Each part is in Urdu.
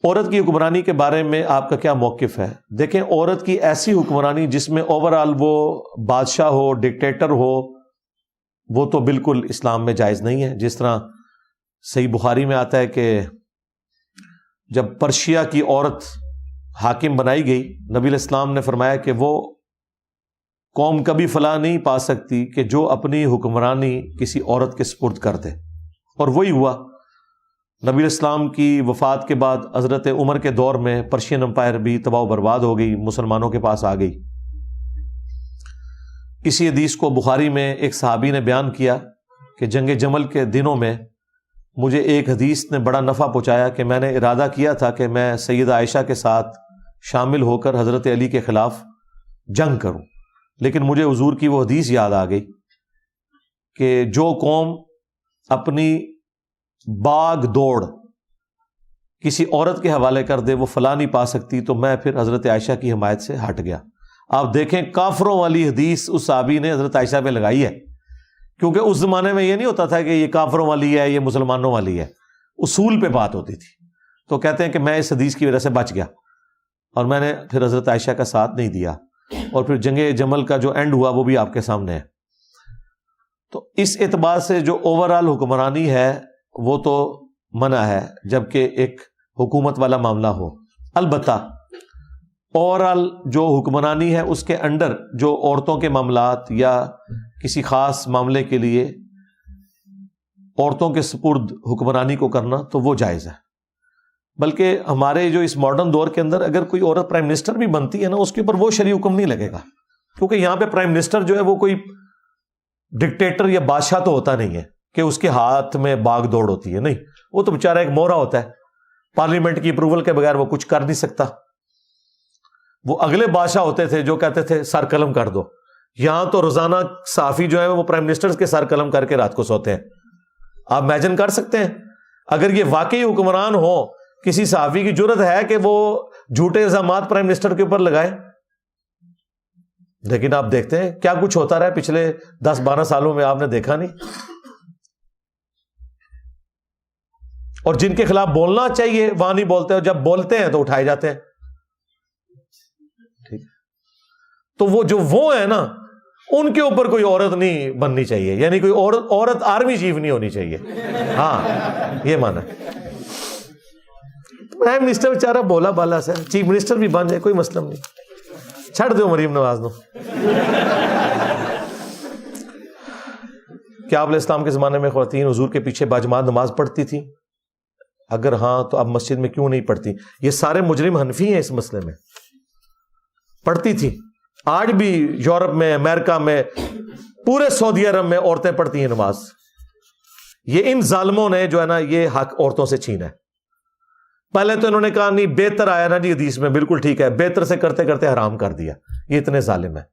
عورت کی حکمرانی کے بارے میں آپ کا کیا موقف ہے؟ دیکھیں، عورت کی ایسی حکمرانی جس میں اوورآل وہ بادشاہ ہو، ڈکٹیٹر ہو، وہ تو بالکل اسلام میں جائز نہیں ہے۔ جس طرح صحیح بخاری میں آتا ہے کہ جب پرشیا کی عورت حاکم بنائی گئی، نبی علیہ السلام نے فرمایا کہ وہ قوم کبھی فلاح نہیں پا سکتی کہ جو اپنی حکمرانی کسی عورت کے سپرد کر دے، اور وہی ہوا۔ نبی علیہ السلام کی وفات کے بعد حضرت عمر کے دور میں پرشین امپائر بھی تباہ و برباد ہو گئی، مسلمانوں کے پاس آ گئی۔ اسی حدیث کو بخاری میں ایک صحابی نے بیان کیا کہ جنگ جمل کے دنوں میں مجھے ایک حدیث نے بڑا نفع پہنچایا کہ میں نے ارادہ کیا تھا کہ میں سیدہ عائشہ کے ساتھ شامل ہو کر حضرت علی کے خلاف جنگ کروں، لیکن مجھے حضور کی وہ حدیث یاد آ گئی کہ جو قوم اپنی باغ دوڑ کسی عورت کے حوالے کر دے وہ فلاح نہیں پا سکتی، تو میں پھر حضرت عائشہ کی حمایت سے ہٹ گیا۔ آپ دیکھیں، کافروں والی حدیث اس صحابی نے حضرت عائشہ پہ لگائی ہے، کیونکہ اس زمانے میں یہ نہیں ہوتا تھا کہ یہ کافروں والی ہے، یہ مسلمانوں والی ہے، اصول پہ بات ہوتی تھی۔ تو کہتے ہیں کہ میں اس حدیث کی وجہ سے بچ گیا اور میں نے پھر حضرت عائشہ کا ساتھ نہیں دیا، اور پھر جنگ جمل کا جو اینڈ ہوا وہ بھی آپ کے سامنے ہے۔ تو اس اعتبار سے جو اوورآل حکمرانی ہے وہ تو منع ہے، جبکہ ایک حکومت والا معاملہ ہو۔ البتہ اوورآل جو حکمرانی ہے اس کے انڈر جو عورتوں کے معاملات یا کسی خاص معاملے کے لیے عورتوں کے سپرد حکمرانی کو کرنا تو وہ جائز ہے۔ بلکہ ہمارے جو اس ماڈرن دور کے اندر اگر کوئی عورت پرائم منسٹر بھی بنتی ہے نا، اس کے اوپر وہ شرعی حکم نہیں لگے گا، کیونکہ یہاں پہ پرائم منسٹر جو ہے وہ کوئی ڈکٹیٹر یا بادشاہ تو ہوتا نہیں ہے کہ اس کے ہاتھ میں باغ دوڑ ہوتی ہے، نہیں، وہ تو بیچارہ ایک مورا ہوتا ہے، پارلیمنٹ کی اپروول کے بغیر وہ کچھ کر نہیں سکتا۔ وہ اگلے بادشاہ ہوتے تھے جو کہتے تھے سر قلم کر دو، یہاں تو روزانہ صحافی جو ہے وہ پرائم منسٹر کے سر قلم کر کے رات کو سوتے ہیں۔ آپ امیجن کر سکتے ہیں اگر یہ واقعی حکمران ہو، کسی صحافی کی جرت ہے کہ وہ جھوٹے الزامات پرائم منسٹر کے اوپر لگائے؟ لیکن آپ دیکھتے ہیں کیا کچھ ہوتا رہا ہے پچھلے 10-12 سالوں میں، آپ نے دیکھا نہیں؟ اور جن کے خلاف بولنا چاہیے وہاں نہیں بولتے، اور جب بولتے ہیں تو اٹھائے جاتے ہیں۔ ٹھیک، تو وہ ہیں نا، ان کے اوپر کوئی عورت نہیں بننی چاہیے، یعنی کوئی عورت آرمی چیف نہیں ہونی چاہیے۔ ہاں، یہ مانا۔ پرائم منسٹر بیچارہ بولا بالا سے، چیف منسٹر بھی بن جائے، کوئی مسئلہ نہیں، چھڑ دو مریم نواز نو۔ کیا آپ علیہ السلام کے زمانے میں خواتین حضور کے پیچھے باجماعت نماز پڑھتی تھی؟ اگر ہاں تو اب مسجد میں کیوں نہیں پڑھتی؟ یہ سارے مجرم حنفی ہیں اس مسئلے میں۔ پڑھتی تھی، آج بھی یورپ میں، امریکہ میں، پورے سعودی عرب میں عورتیں پڑھتی ہیں نماز۔ یہ ان ظالموں نے جو ہے نا یہ حق عورتوں سے چھینا ہے۔ پہلے تو انہوں نے کہا نہیں بہتر آیا نا جی حدیث میں، بالکل ٹھیک ہے، بہتر سے کرتے کرتے حرام کر دیا۔ یہ اتنے ظالم ہیں۔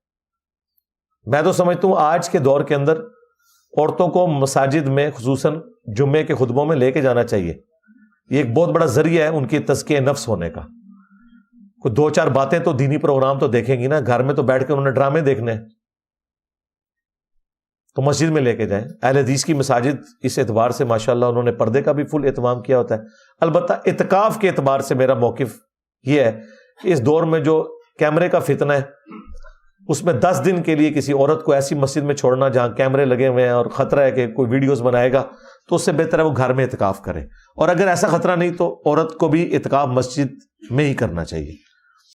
میں تو سمجھتا ہوں آج کے دور کے اندر عورتوں کو مساجد میں خصوصاً جمعے کے خطبوں میں لے کے جانا چاہیے۔ یہ ایک بہت بڑا ذریعہ ہے ان کی تزکیہ نفس ہونے کا۔ کوئی 2-4 باتیں تو دینی پروگرام تو دیکھیں گی نا، گھر میں تو بیٹھ کے انہوں نے ڈرامے دیکھنے ہیں، تو مسجد میں لے کے جائیں۔ اہل حدیث کی مساجد اس اعتبار سے ماشاءاللہ انہوں نے پردے کا بھی فل اہتمام کیا ہوتا ہے۔ البتہ اعتکاف کے اعتبار سے میرا موقف یہ ہے کہ اس دور میں جو کیمرے کا فتنہ ہے، اس میں 10 دن کے لیے کسی عورت کو ایسی مسجد میں چھوڑنا جہاں کیمرے لگے ہوئے ہیں اور خطرہ ہے کہ کوئی ویڈیوز بنائے گا، تو اس سے بہتر ہے وہ گھر میں اعتکاف کرے۔ اور اگر ایسا خطرہ نہیں تو عورت کو بھی اعتکاف مسجد میں ہی کرنا چاہیے۔